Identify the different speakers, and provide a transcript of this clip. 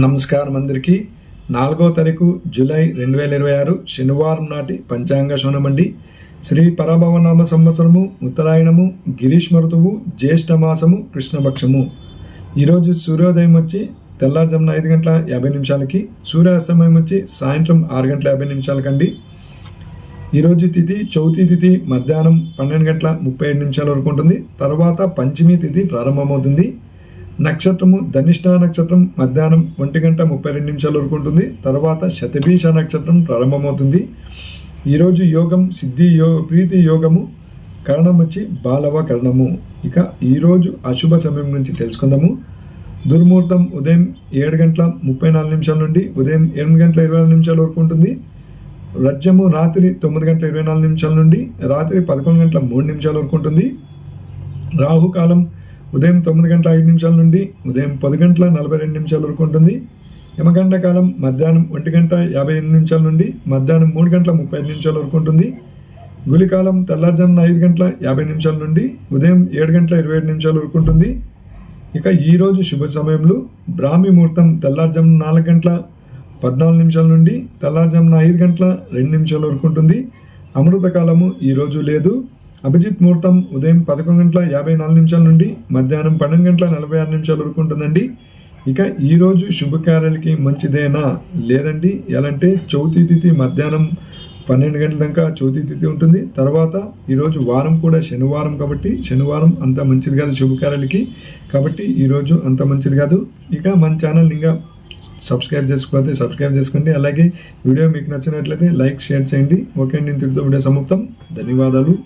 Speaker 1: నమస్కారం అందరికీ 4వ తారీఖు జూలై 2026 శనివారం నాటి పంచాంగ శోనమండి. శ్రీ పరభవనామ సంవత్సరము ఉత్తరాయణము గిరీష్మ ఋతువు జ్యేష్ఠ మాసము కృష్ణపక్షము. ఈరోజు సూర్యోదయం వచ్చి తెల్లారుజామున 5 గంటల 50 నిమిషాలకి, సూర్యాస్తమయం వచ్చి సాయంత్రం 6 గంటల 50 నిమిషాలకండి. ఈరోజు తిథి చౌతి తిథి మధ్యాహ్నం 12 గంటల 37 నిమిషాల వరకు ఉంటుంది. తర్వాత పంచమి తిథి ప్రారంభమవుతుంది. నక్షత్రము ధనిష్ట నక్షత్రం మధ్యాహ్నం 1 గంట 32 నిమిషాల వరకు ఉంటుంది. తర్వాత శతభీష నక్షత్రం ప్రారంభమవుతుంది. ఈరోజు యోగం సిద్ధి ప్రీతి యోగము, కరణం వచ్చి బాలవ కరణము. ఇక ఈరోజు అశుభ సమయం గురించి తెలుసుకుందాము. దుర్ముహూర్తం ఉదయం 7 గంటల 34 నిమిషాల నుండి ఉదయం 8 గంటల 24 నిమిషాల వరకు ఉంటుంది. రజ్యము రాత్రి 9 గంటల 24 నిమిషాల నుండి రాత్రి 11 గంటల 3 నిమిషాల వరకు ఉంటుంది. రాహుకాలం ఉదయం 9 గంటల 5 నిమిషాల నుండి ఉదయం 10 గంటల 42 నిమిషాల వరకు ఉంటుంది. యమగండ కాలం మధ్యాహ్నం 1 గంట 58 నిమిషాల నుండి మధ్యాహ్నం 3 గంటల 35 నిమిషాల వరకు ఉంటుంది. గులికాలం తెల్లారుజామున 5 గంటల 50 నిమిషాల నుండి ఉదయం 7 గంటల 27 నిమిషాల వరకు ఉంటుంది. ఇక ఈరోజు శుభ సమయంలో బ్రాహ్మీ ముహూర్తం తెల్లారుజామున 4 గంటల 14 నిమిషాల నుండి తెల్లారుజామున 5 గంటల 2 నిమిషాల వరకు ఉంటుంది. అమృత కాలము ఈరోజు లేదు. అభిజిత్ ముహూర్తం ఉదయం 11 గంటల 54 నిమిషాల నుండి మధ్యాహ్నం 12 గంటల 46 నిమిషాల వరకు ఉంటుందండి. ఇక ఈరోజు శుభకార్యాలకి మంచిదేనా లేదండి. ఎలాంటే చౌతి తిథి మధ్యాహ్నం 12 గంటల దాకా చౌతి తిథి ఉంటుంది. తర్వాత ఈరోజు వారం కూడా శనివారం కాబట్టి శనివారం అంత మంచిది కాదు శుభకార్యాలకి, కాబట్టి ఈరోజు అంత మంచిది కాదు. ఇక మన ఛానల్ ఇంకా సబ్స్క్రైబ్ చేసుకోకపోతే సబ్స్క్రైబ్ చేసుకోండి. అలాగే వీడియో మీకు నచ్చినట్లయితే లైక్ షేర్ చేయండి. ఓకే అండి, ఇంతటితో వీడియో సమాప్తం. ధన్యవాదాలు.